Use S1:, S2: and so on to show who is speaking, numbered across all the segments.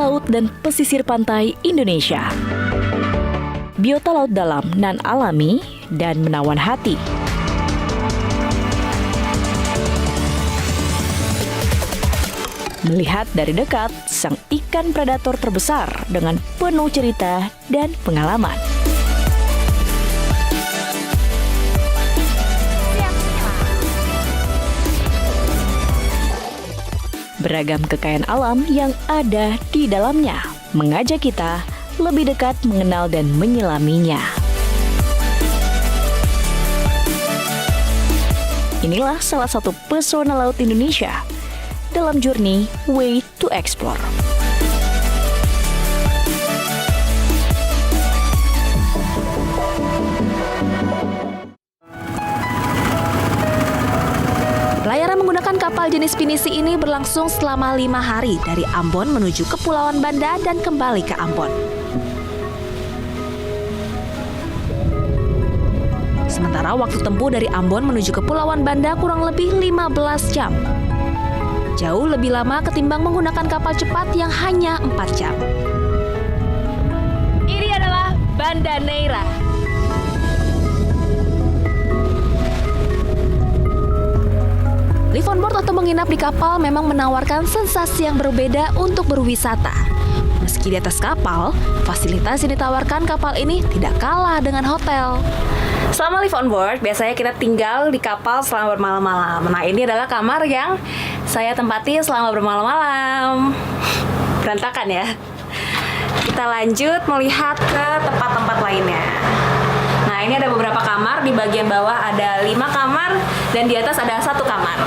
S1: laut dan pesisir pantai Indonesia. Biota laut dalam nan alami dan menawan hati. Melihat dari dekat sang ikan predator terbesar dengan penuh cerita dan pengalaman. Beragam kekayaan alam yang ada di dalamnya mengajak kita lebih dekat mengenal dan menyelaminya. Inilah salah satu pesona laut Indonesia dalam journey Way to Explore.
S2: Pelayaran menggunakan kapal jenis pinisi ini berlangsung selama 5 hari dari Ambon menuju Kepulauan Banda dan kembali ke Ambon. Sementara waktu tempuh dari Ambon menuju Kepulauan Banda kurang lebih 15 jam. Jauh lebih lama ketimbang menggunakan kapal cepat yang hanya 4 jam. Ini adalah Banda Neira. Live on board atau menginap di kapal memang menawarkan sensasi yang berbeda untuk berwisata. Meski di atas kapal, fasilitas yang ditawarkan kapal ini tidak kalah dengan hotel. Selama live on board, biasanya kita tinggal di kapal selama bermalam-malam. Nah, ini adalah kamar yang saya tempati selama bermalam-malam. Berantakan ya. Kita lanjut melihat ke tempat-tempat lainnya. Nah, ini ada beberapa kamar. Di bagian bawah ada 5 kamar dan di atas ada 1 kamar.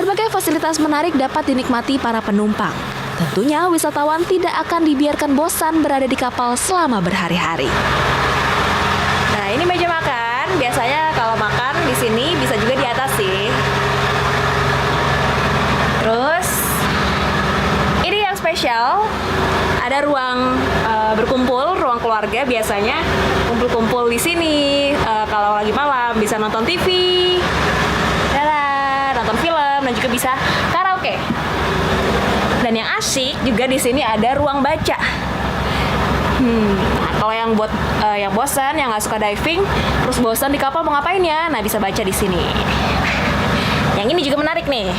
S2: Berbagai fasilitas menarik dapat dinikmati para penumpang. Tentunya wisatawan tidak akan dibiarkan bosan berada di kapal selama berhari-hari. Nah, ini meja makan. Biasanya kalau makan di sini bisa juga di atas sih. Terus ini yang spesial. Ada ruang berkumpul, ruang keluarga biasanya kumpul-kumpul di sini. Kalau lagi malam bisa nonton TV, nonton film, dan juga bisa karaoke. Dan yang asyik juga di sini ada ruang baca. Nah, kalau yang buat yang bosan, yang nggak suka diving, terus bosan di kapal mau ngapain ya? Nah, bisa baca di sini. Yang ini juga menarik nih.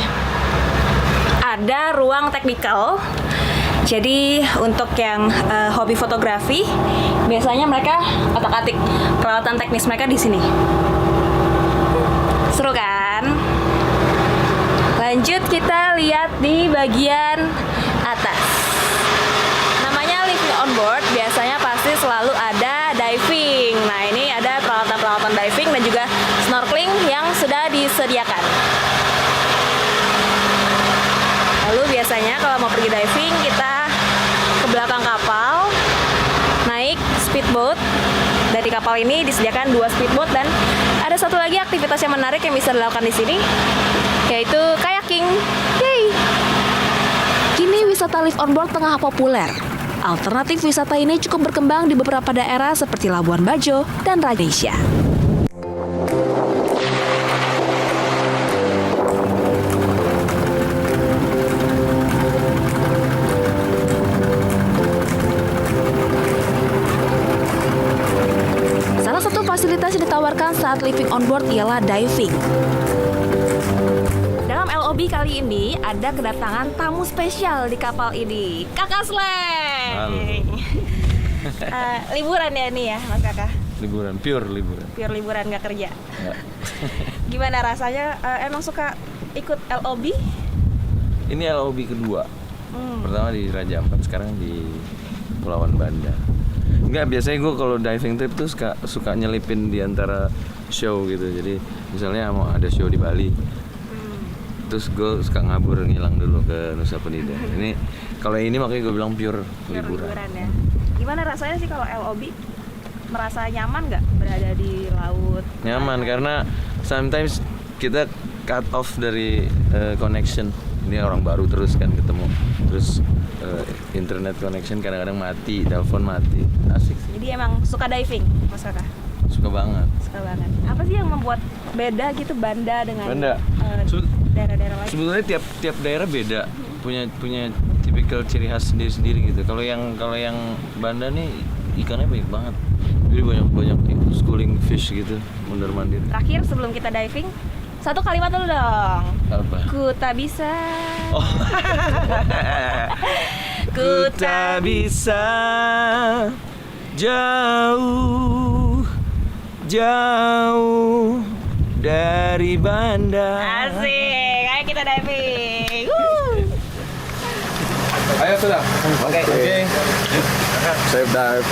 S2: Ada ruang teknikal. Jadi untuk yang hobi fotografi, biasanya mereka otak-atik peralatan teknis mereka di sini. Seru kan? Lanjut kita lihat di bagian atas. Namanya living on board, biasanya pasti selalu ada diving. Nah, ini ada peralatan-peralatan diving dan juga snorkeling yang sudah disediakan. Lalu biasanya kalau mau pergi diving, kita ke belakang kapal, naik speedboat. Dari kapal ini disediakan 2 speedboat dan ada satu lagi aktivitas yang menarik yang bisa dilakukan di sini, yaitu kayaking. Yeay! Kini wisata live on board tengah populer. Alternatif wisata ini cukup berkembang di beberapa daerah seperti Labuan Bajo dan Raja. Salah satu fasilitas yang ditawarkan saat living on board ialah diving. Dalam LOB kali ini ada kedatangan tamu spesial di kapal ini, Kakak Sleng.
S3: Halo.
S2: Liburan ya nih ya, Mas Kakak?
S3: Liburan, pure liburan.
S2: Pure liburan, nggak kerja.
S3: Ya.
S2: Gimana rasanya? Emang suka ikut LOB?
S3: Ini LOB kedua. Pertama di Raja Ampat, sekarang di Kepulauan Banda. Enggak, biasanya gue kalau diving trip tuh suka nyelipin di antara show gitu. Jadi misalnya mau ada show di Bali, terus gue suka ngabur ngilang dulu ke Nusa Penida. Ini kalau ini makanya gue bilang pure liburan
S2: Ya. Gimana rasanya sih kalau LOB? Merasa nyaman nggak berada di laut?
S3: Nyaman karena sometimes kita cut off dari connection. Ini orang baru terus kan ketemu, terus internet connection kadang-kadang mati, telepon mati, asik sih.
S2: Jadi emang suka diving, Mas Kakak?
S3: Suka banget.
S2: Suka banget. Apa sih yang membuat beda gitu Banda dengan
S3: Banda.
S2: daerah-daerah lain?
S3: Sebetulnya tiap daerah beda, punya tipikal ciri khas sendiri-sendiri gitu. Kalau yang Banda nih ikannya banyak banget. Jadi banyak schooling fish gitu, mondar-mandir.
S2: Terakhir sebelum kita diving, satu kalimat dulu dong.
S3: Apa?
S2: Ku tak bisa.
S3: Oh. Ku tak bisa jauh dari Banda.
S2: Asik, ayo kita diving.
S3: Ayo sudah. Oke.
S4: Safe dive.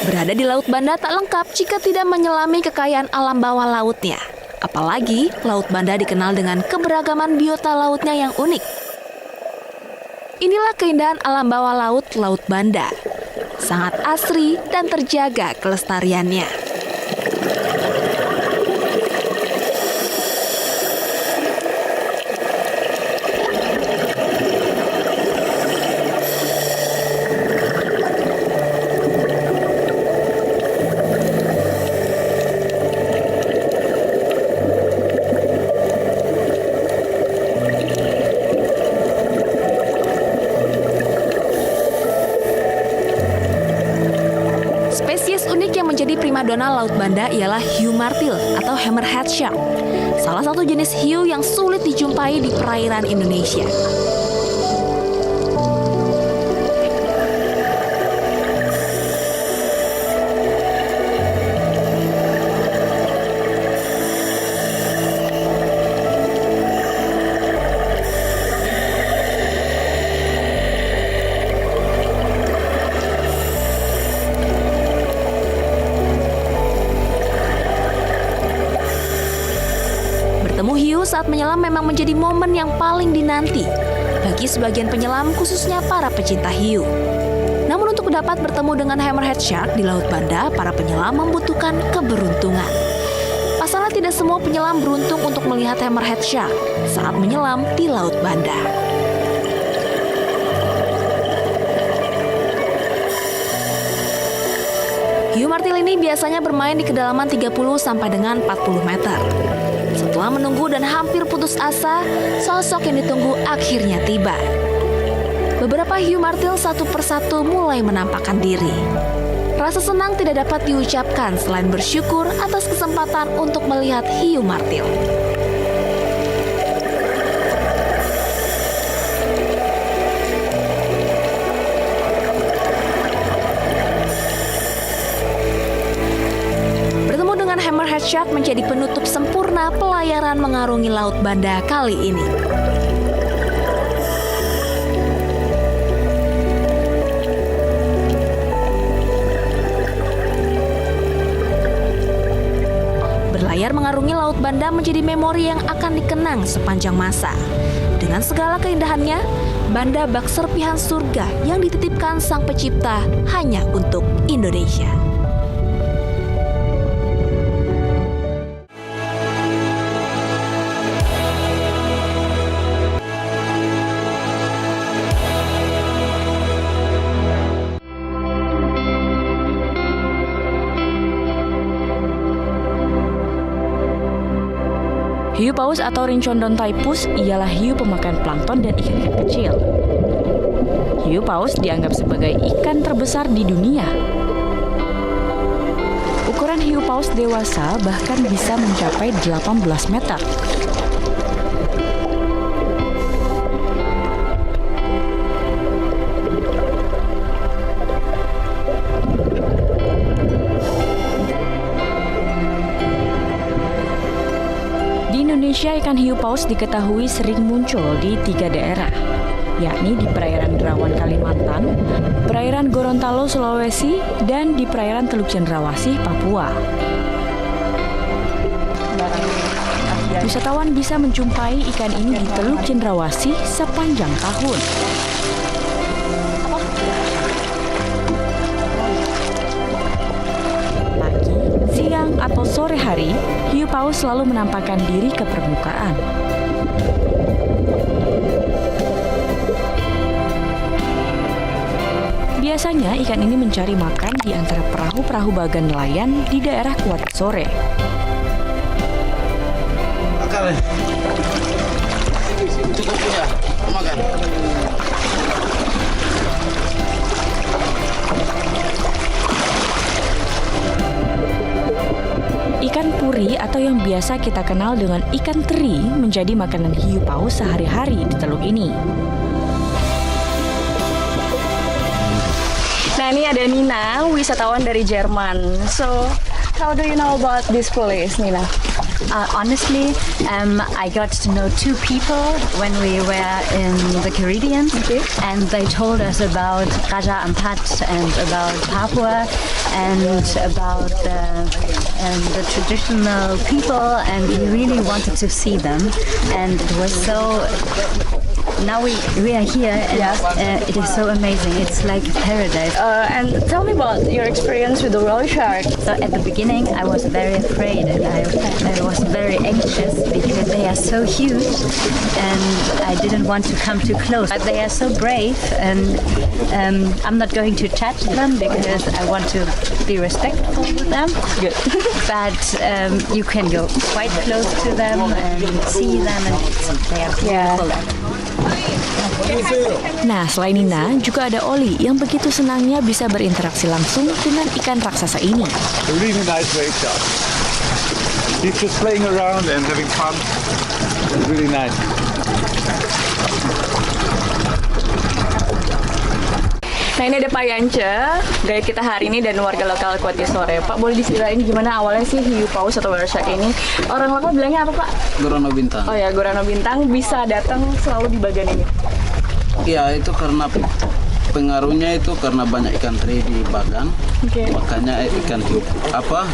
S2: Berada di Laut Banda tak lengkap jika tidak menyelami kekayaan alam bawah lautnya. Apalagi, Laut Banda dikenal dengan keberagaman biota lautnya yang unik. Inilah keindahan alam bawah laut Laut Banda. Sangat asri dan terjaga kelestariannya. Spesies unik yang menjadi primadona Laut Banda ialah hiu martil atau hammerhead shark. Salah satu jenis hiu yang sulit dijumpai di perairan Indonesia. Bertemu hiu saat menyelam memang menjadi momen yang paling dinanti bagi sebagian penyelam, khususnya para pecinta hiu. Namun untuk dapat bertemu dengan hammerhead shark di Laut Banda, para penyelam membutuhkan keberuntungan. Pasalnya tidak semua penyelam beruntung untuk melihat hammerhead shark saat menyelam di Laut Banda. Hiu martil ini biasanya bermain di kedalaman 30 sampai dengan 40 meter. Setelah menunggu dan hampir putus asa, sosok yang ditunggu akhirnya tiba. Beberapa hiu martil satu persatu mulai menampakkan diri. Rasa senang tidak dapat diucapkan selain bersyukur atas kesempatan untuk melihat hiu martil. Hammerhead shark menjadi penutup sempurna pelayaran mengarungi Laut Banda kali ini. Berlayar mengarungi Laut Banda menjadi memori yang akan dikenang sepanjang masa. Dengan segala keindahannya, Banda bak serpihan surga yang dititipkan Sang Pencipta hanya untuk Indonesia.
S1: Hiu paus atau Rhinchodon typhus ialah hiu pemakan plankton dan ikan kecil. Hiu paus dianggap sebagai ikan terbesar di dunia. Ukuran hiu paus dewasa bahkan bisa mencapai 18 meter. Indonesia, ikan hiu paus diketahui sering muncul di 3 daerah, yakni di perairan Derawan Kalimantan, perairan Gorontalo Sulawesi, dan di perairan Teluk Cendrawasih Papua. Wisatawan bisa menjumpai ikan ini di Teluk Cendrawasih sepanjang tahun. Siang atau sore hari, hiu paus selalu menampakkan diri ke permukaan. Biasanya ikan ini mencari makan di antara perahu-perahu bagan nelayan di daerah Kuati Sore.
S4: Makan. Cukup punya. Makan.
S1: Ikan puri atau yang biasa kita kenal dengan ikan teri menjadi makanan hiu paus sehari-hari di teluk ini. Nah, ini ada Nina, wisatawan dari Jerman. So, how do you know about this place, Nina?
S5: Honestly, I got to know two people when we were in the Caribbean, and they told us about Raja Ampat and about Papua and about the traditional people, and we really wanted to see them, and it was so. Now we are here, and it is so amazing. It's like paradise.
S1: And tell me about your experience with the whale shark.
S5: So at the beginning, I was very afraid, and I was very anxious because they are so huge, and I didn't want to come too close. But they are so brave, and I'm not going to touch them because I want to be respectful with them.
S1: Good.
S5: But you can go quite close to them and see them, and they are beautiful.
S1: Nah, selain Nina, juga ada Oli yang begitu senangnya bisa berinteraksi langsung dengan ikan raksasa ini.
S4: A really nice wave shark. He's just playing around and having fun. It's really nice.
S1: Nah, ini ada Pak Yance, guide kita hari ini dan warga lokal Kuati Sore. Pak, boleh diceritain gimana awalnya sih hiu paus atau whale shark ini? Orang lokal bilangnya apa, Pak?
S6: Gorono Bintang.
S1: Oh ya, Gorono Bintang bisa datang selalu di bagian ini.
S6: Iya, itu karena pengaruhnya itu karena banyak ikan teri di Bagan.
S1: Oke.
S6: Makanya ikan hiu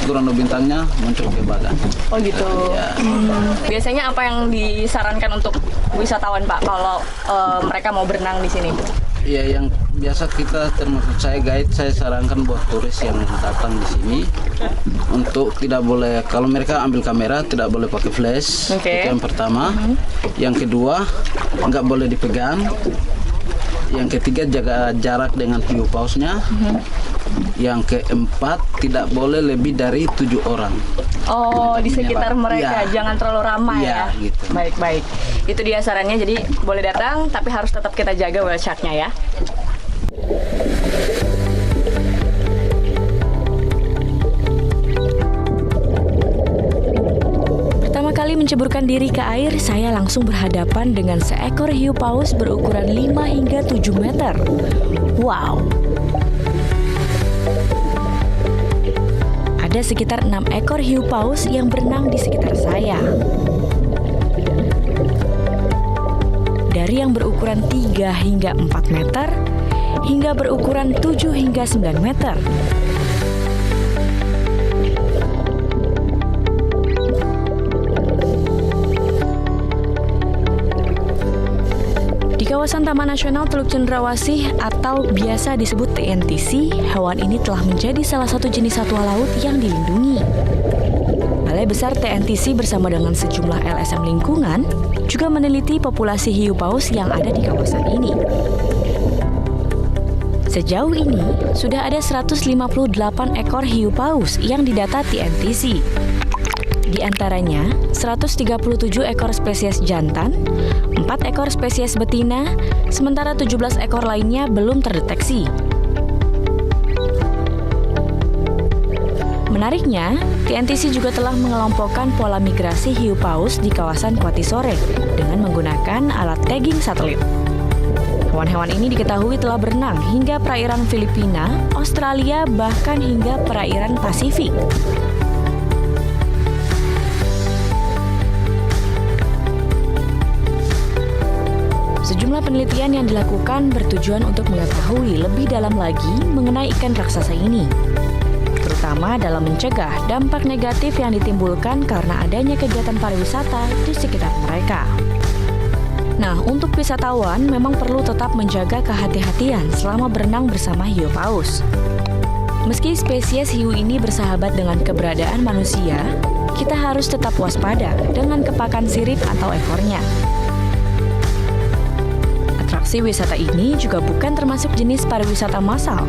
S6: Gorono Bintangnya muncul ke Bagan.
S1: Oh gitu.
S6: Ya.
S1: Biasanya apa yang disarankan untuk wisatawan, Pak, kalau mereka mau berenang di sini?
S6: Iya, yang biasa kita termasuk saya guide, saya sarankan buat turis yang datang di sini untuk tidak boleh, kalau mereka ambil kamera tidak boleh pakai flash.
S1: Oke.
S6: Itu yang pertama. Yang kedua, nggak boleh dipegang. Yang ketiga, jaga jarak dengan hiu pausnya. Yang keempat, tidak boleh lebih dari 7 orang.
S1: Oh, di sekitar mereka,
S6: Iya.
S1: jangan terlalu ramai
S6: Iya,
S1: ya.
S6: gitu.
S1: Baik. Itu dia sarannya, jadi boleh datang, tapi harus tetap kita jaga whale shark-nya ya. Pertama kali menceburkan diri ke air, saya langsung berhadapan dengan seekor hiu paus berukuran 5 hingga 7 meter. Wow! Ada sekitar 6 ekor hiu paus yang berenang di sekitar saya. Dari yang berukuran 3 hingga 4 meter, hingga berukuran 7 hingga 9 meter. Di kawasan Taman Nasional Teluk Cendrawasih atau biasa disebut TNTC, hewan ini telah menjadi salah satu jenis satwa laut yang dilindungi. Balai Besar TNTC bersama dengan sejumlah LSM lingkungan juga meneliti populasi hiu paus yang ada di kawasan ini. Sejauh ini, sudah ada 158 ekor hiu paus yang didata TNTC. Di antaranya, 137 ekor spesies jantan, 4 ekor spesies betina, sementara 17 ekor lainnya belum terdeteksi. Menariknya, TNTC juga telah mengelompokkan pola migrasi hiu paus di kawasan Kuati Sore dengan menggunakan alat tagging satelit. Hewan-hewan ini diketahui telah berenang hingga perairan Filipina, Australia, bahkan hingga perairan Pasifik. Sejumlah penelitian yang dilakukan bertujuan untuk mengetahui lebih dalam lagi mengenai ikan raksasa ini, terutama dalam mencegah dampak negatif yang ditimbulkan karena adanya kegiatan pariwisata di sekitar mereka. Nah, untuk wisatawan memang perlu tetap menjaga kehati-hatian selama berenang bersama hiu paus. Meski spesies hiu ini bersahabat dengan keberadaan manusia, kita harus tetap waspada dengan kepakan sirip atau ekornya. Atraksi Lokasi wisata ini juga bukan termasuk jenis pariwisata massal.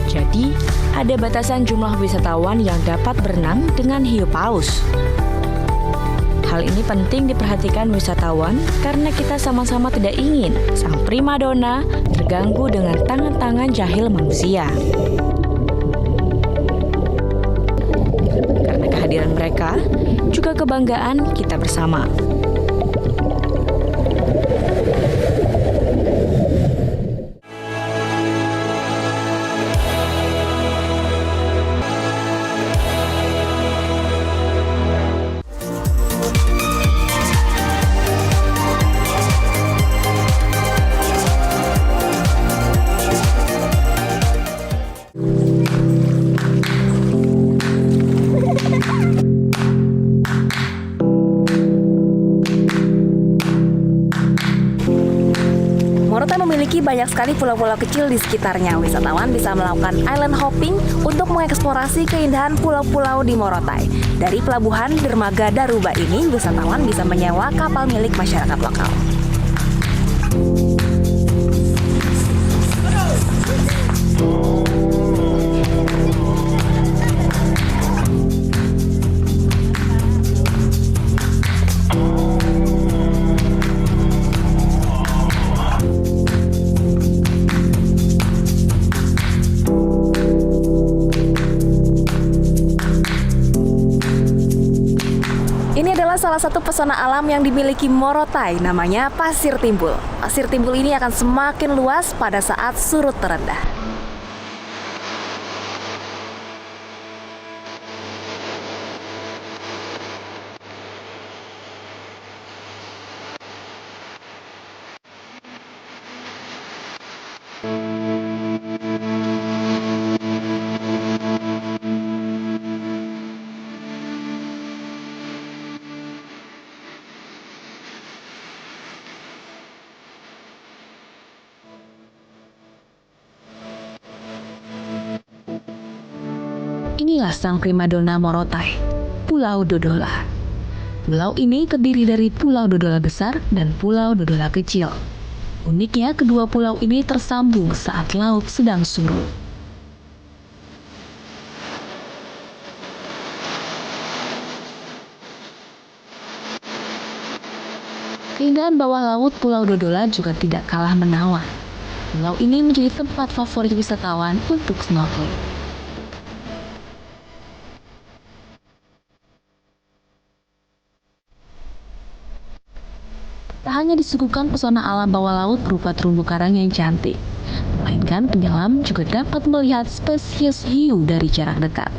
S1: Jadi, ada batasan jumlah wisatawan yang dapat berenang dengan hiu paus. Hal ini penting diperhatikan wisatawan karena kita sama-sama tidak ingin sang primadona terganggu dengan tangan-tangan jahil manusia. Karena kehadiran mereka juga kebanggaan kita bersama.
S2: Morotai memiliki banyak sekali pulau-pulau kecil di sekitarnya. Wisatawan bisa melakukan island hopping untuk mengeksplorasi keindahan pulau-pulau di Morotai. Dari pelabuhan dermaga Daruba ini, wisatawan bisa menyewa kapal milik masyarakat lokal. Ini adalah salah satu pesona alam yang dimiliki Morotai, namanya Pasir Timbul. Pasir Timbul ini akan semakin luas pada saat surut terendah.
S7: Inilah sang primadona Morotai, Pulau Dodola. Pulau ini terdiri dari Pulau Dodola besar dan Pulau Dodola kecil. Uniknya, kedua pulau ini tersambung saat laut sedang surut. Keindahan bawah laut Pulau Dodola juga tidak kalah menawan. Pulau ini menjadi tempat favorit wisatawan untuk snorkeling. Tak hanya disuguhkan pesona alam bawah laut berupa terumbu karang yang cantik, melainkan penyelam juga dapat melihat spesies hiu dari jarak dekat.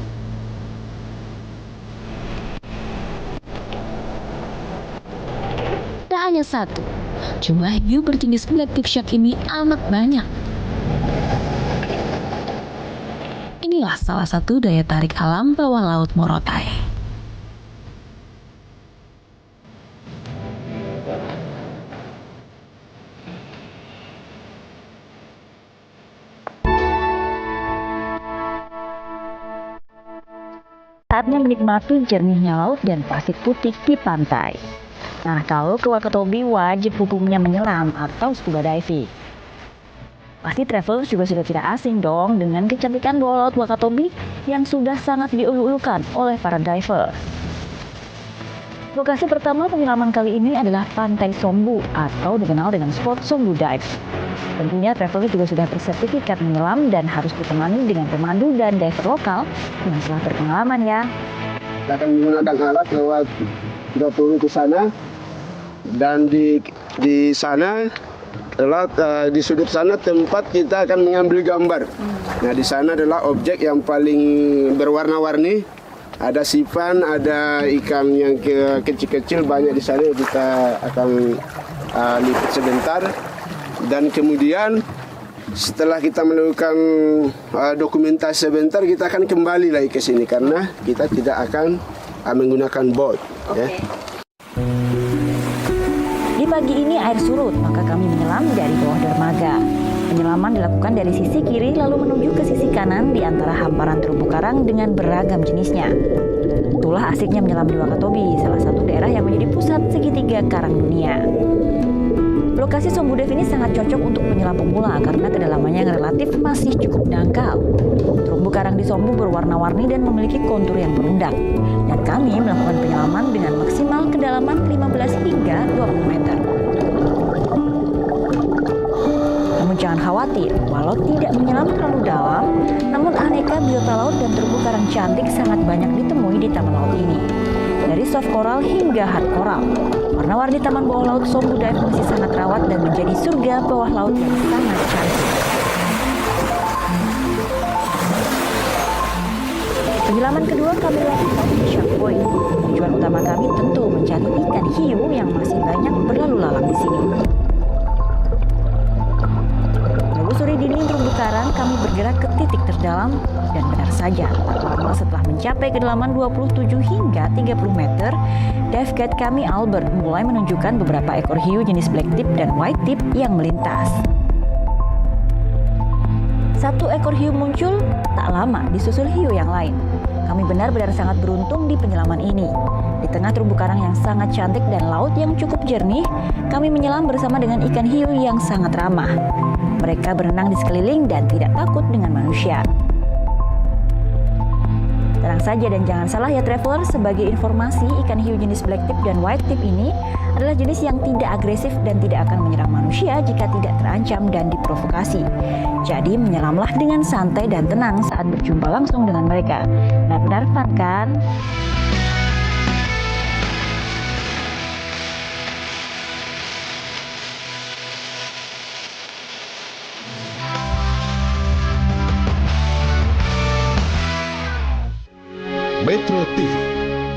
S7: Tak hanya satu, jumlah hiu berjenis blacktip shark ini amat banyak. Inilah salah satu daya tarik alam bawah laut Morotai.
S8: Saatnya menikmati jernihnya laut dan pasir putih di pantai. Nah, kalau ke Wakatobi wajib hukumnya menyelam atau scuba diving. Pasti travelers juga sudah tidak asing dong dengan kecantikan bawah laut Wakatobi yang sudah sangat diulu-ulukan oleh para divers. Lokasi pertama penyelaman kali ini adalah Pantai Sombu atau dikenal dengan spot Sombu Dive. Tentunya traveler juga sudah bersertifikat menyelam dan harus ditemani dengan pemandu dan diver lokal yang telah berpengalaman ya.
S9: Kita akan menggunakan alat lewat 20 ke sana dan di sana di sudut sana tempat kita akan mengambil gambar. Nah, di sana adalah objek yang paling berwarna-warni. Ada sipan, ada ikan yang kecil-kecil banyak di sana. Kita akan lipat sebentar. Dan kemudian setelah kita melakukan dokumentasi sebentar, kita akan kembali lagi ke sini karena kita tidak akan menggunakan boat.
S8: Okay. Di pagi ini air surut, maka kami menyelam dari bawah dermaga. Penyelaman dilakukan dari sisi kiri lalu menuju ke sisi kanan di antara hamparan terumbu karang dengan beragam jenisnya. Itulah asiknya menyelam di Wakatobi, salah satu daerah yang menjadi pusat segitiga karang dunia. Lokasi Sombu Dive ini sangat cocok untuk penyelam pemula karena kedalamannya yang relatif masih cukup dangkal. Terumbu karang di Sombu berwarna-warni dan memiliki kontur yang berundak. Dan kami melakukan penyelaman dengan maksimal kedalaman 15 hingga 20 meter. Namun jangan khawatir, walau tidak menyelam terlalu dalam, namun aneka biota laut dan terumbu karang cantik sangat banyak ditemui di taman laut ini. Dari soft coral hingga hard coral, warna-warni taman bawah laut Sombu Dive masih sangat rawat dan menjadi surga bawah laut yang sangat cantik. Penyelaman kedua kami lakukan di Shark Point. Tujuan utama kami tentu mencari ikan hiu yang masih banyak berlalu lalang di sini. Menelusuri dinding terumbu karang, kami bergerak ke titik terdalam dan benar saja, tak lama setelah mencapai kedalaman 27 hingga 30 meter, dive guide kami Albert mulai menunjukkan beberapa ekor hiu jenis black tip dan white tip yang melintas. Satu ekor hiu muncul, tak lama disusul hiu yang lain. Kami benar-benar sangat beruntung di penyelaman ini. Di tengah terumbu karang yang sangat cantik dan laut yang cukup jernih, kami menyelam bersama dengan ikan hiu yang sangat ramah. Mereka berenang di sekeliling dan tidak takut dengan manusia. Tenang saja dan jangan salah ya traveler, sebagai informasi ikan hiu jenis black tip dan white tip ini adalah jenis yang tidak agresif dan tidak akan menyerang manusia jika tidak terancam dan diprovokasi. Jadi menyelamlah dengan santai dan tenang saat berjumpa langsung dengan mereka. Benar-benar fun kan?
S10: Metro TV